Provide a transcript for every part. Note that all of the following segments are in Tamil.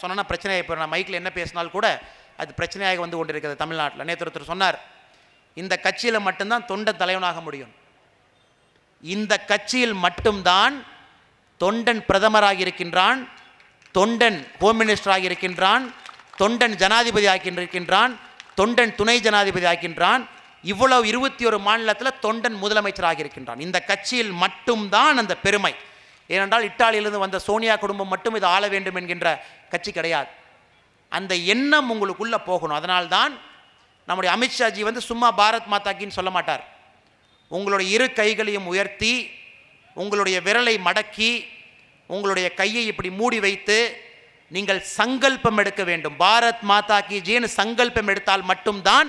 சொன்னா பிரச்சனை. இப்போ நான் மைக்கில் என்ன பேசினாலும் கூட அது பிரச்சனையாக வந்து கொண்டிருக்கிறது தமிழ்நாட்டில். நேற்று ஒருத்தர் சொன்னார், இந்த கட்சியில் மட்டும்தான் தொண்டன் தலைவனாக முடியும், இந்த கட்சியில் மட்டும்தான் தொண்டன் பிரதமராக இருக்கின்றான், தொண்டன் ஹோம் மினிஸ்டராக இருக்கின்றான், தொண்டன் ஜனாதிபதி ஆகின்றிருக்கின்றான், தொண்டன் துணை ஜனாதிபதி ஆகின்றான், இவ்வளவு 21 மாநிலத்தில் தொண்டன் முதலமைச்சராக இருக்கின்றான். இந்த கட்சியில் மட்டும்தான் அந்த பெருமை. ஏனென்றால் இத்தாலியிலிருந்து வந்த சோனியா குடும்பம் மட்டும் இது ஆள வேண்டும் என்கின்ற கட்சி கிடையாது. அந்த எண்ணம் உங்களுக்குள்ளே போகணும். அதனால்தான் நம்முடைய அமித்ஷாஜி வந்து சும்மா பாரத் மாதாக்கின்னு சொல்ல மாட்டார். உங்களுடைய இரு கைகளையும் உயர்த்தி, உங்களுடைய விரலை மடக்கி, உங்களுடைய கையை இப்படி மூடி வைத்து நீங்கள் சங்கல்பம் எடுக்க வேண்டும். பாரத் மாதா கி ஜெய்னு சங்கல்பம் எடுத்தால் மட்டும்தான்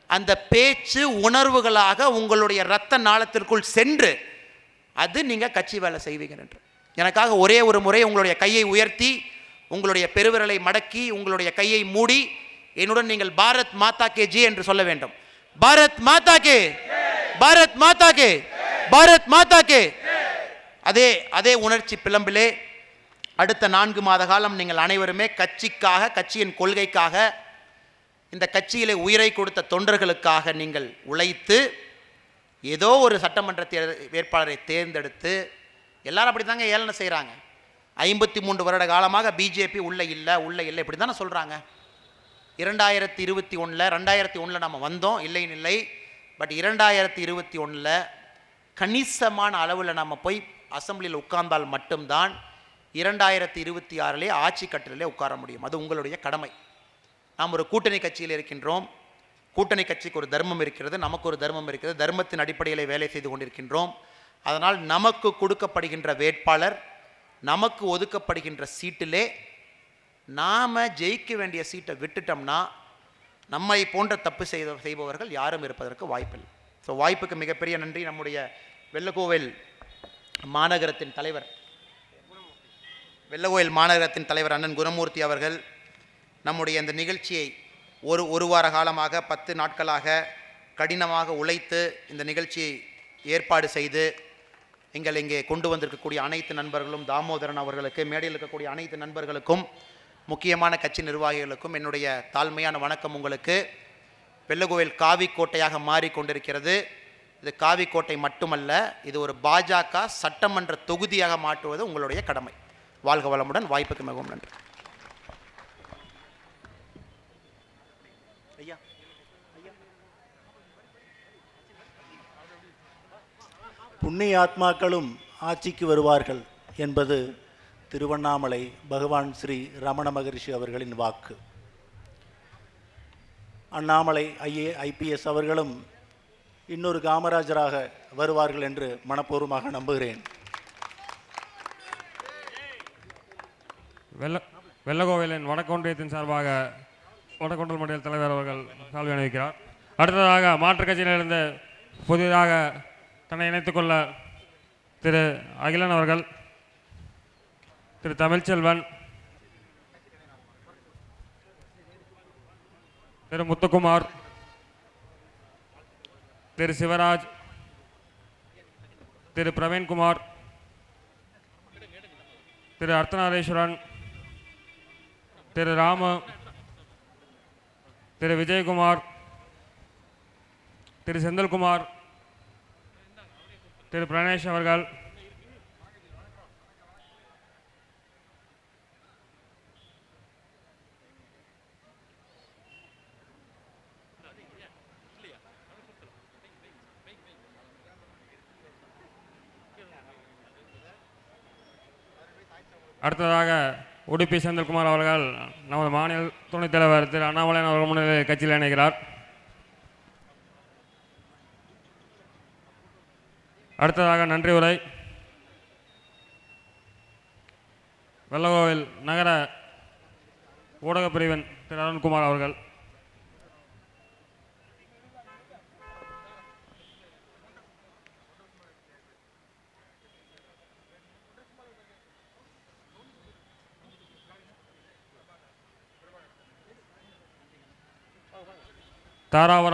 அந்த பேச்சு உணர்வுகளாக உங்களுடைய இரத்த நாளத்திற்குள் சென்று அது நீங்கள் கட்சி வேலை செய்வீங்க என்று. எனக்காக ஒரே ஒரு முறை உங்களுடைய கையை உயர்த்தி, உங்களுடைய பெருவிரலை மடக்கி, உங்களுடைய கையை மூடி என்னுடன் நீங்கள் பாரத் மாதா கே ஜி என்று சொல்ல வேண்டும். பாரத் மாதா கே, பாரத் மாதா கே, பாரத் மாதா கே. அதே அதே உணர்ச்சி பிளம்பிலே அடுத்த 4 மாத காலம் நீங்கள் அனைவருமே கட்சிக்காக, கட்சியின் கொள்கைக்காக, இந்த கட்சியிலே உயிரை கொடுத்த தொண்டர்களுக்காக நீங்கள் உழைத்து ஏதோ ஒரு சட்டமன்ற வேட்பாளரை தேர்ந்தெடுத்து, எல்லாரும் அப்படி தாங்க ஏளனை செய்கிறாங்க. 53 வருட காலமாக பிஜேபி உள்ளே இல்லை இப்படி தானே சொல்கிறாங்க. 2021 நம்ம வந்தோம், இல்லைன்னு இல்லை. பட் 2021 கணிசமான அளவில் நம்ம போய் அசம்பிளியில் உட்கார்ந்தால் மட்டும்தான் 2026 ஆட்சி கட்டிலே உட்கார முடியும். அது உங்களுடைய கடமை. நாம் ஒரு கூட்டணி கட்சியில் இருக்கின்றோம். கூட்டணி கட்சிக்கு ஒரு தர்மம் இருக்கிறது, நமக்கு ஒரு தர்மம் இருக்கிறது. தர்மத்தின் அடிப்படையில் வேலை செய்து கொண்டிருக்கின்றோம். அதனால் நமக்கு கொடுக்கப்படுகின்ற வேட்பாளர், நமக்கு ஒதுக்கப்படுகின்ற சீட்டிலே நாம் ஜெயிக்க வேண்டிய சீட்டை விட்டுட்டோம்னா நம்மை போன்ற தப்பு செய்பவர்கள் யாரும் இருப்பதற்கு வாய்ப்பில்லை. ஸோ வாய்ப்புக்கு மிகப்பெரிய நன்றி. நம்முடைய வெள்ளக்கோவில் மாநகரத்தின் தலைவர், அண்ணன் குணமூர்த்தி அவர்கள் நம்முடைய இந்த நிகழ்ச்சியை ஒரு வார காலமாக 10 நாட்களாக கடினமாக உழைத்து இந்த நிகழ்ச்சியை ஏற்பாடு செய்து எங்கள் இங்கே கொண்டு வந்திருக்கக்கூடிய அனைத்து நண்பர்களும், தாமோதரன் அவர்களுக்கு, மேடையில் இருக்கக்கூடிய அனைத்து நண்பர்களுக்கும், முக்கியமான கட்சி நிர்வாகிகளுக்கும் என்னுடைய தாழ்மையான வணக்கம். உங்களுக்கு வெள்ளக்கோவில் காவிக்கோட்டையாக மாறிக்கொண்டிருக்கிறது. இது காவிக்கோட்டை மட்டுமல்ல, இது ஒரு பாஜக சட்டமன்ற தொகுதியாக மாற்றுவது உங்களுடைய கடமை. வாழ்க வளமுடன். வாய்ப்புக்கு மிகவும் நன்றி. புண்ணிய ஆத்மாக்களும் ஆட்சிக்கு வருவார்கள் என்பது திருவண்ணாமலை பகவான் ஸ்ரீ ரமண மகரிஷி அவர்களின் வாக்கு. அண்ணாமலை ஐபிஎஸ் அவர்களும் இன்னொரு காமராஜராக வருவார்கள் என்று மனப்பூர்வமாக நம்புகிறேன். வெள்ளக்கோவிலின் வடக்கொன்றியத்தின் சார்பாக வடக்கொண்டல் மண்டல தலைவர் அவர்கள் சால்வை அணிவிக்கிறார். அடுத்ததாக மாற்றுக் கட்சியிலிருந்து புதிதாக தன்னை இணைத்துக்கொள்ள திரு அகிலன் அவர்கள், திரு தமிழ்ச்செல்வன், திரு முத்துக்குமார், திரு சிவராஜ், திரு பிரவீன்குமார், திரு அர்த்தநாரீஸ்வரன், திரு ராமு, திரு விஜயகுமார், திரு செந்தில்குமார், திரு பிரணேஷ் அவர்கள், அடுத்ததாக உடுப்பி செந்தில்குமார் அவர்கள் நமது மாநில துணைத் தலைவர் திரு அண்ணாமலையான் அவர்கள் முன்னிலையில் கட்சியில் இணைகிறார். அடுத்ததாக நன்றி உரை வெள்ளக்கோவில் நகர ஊடகப் பிரிவின் திரு அருண்குமார் அவர்கள். தாராவரம்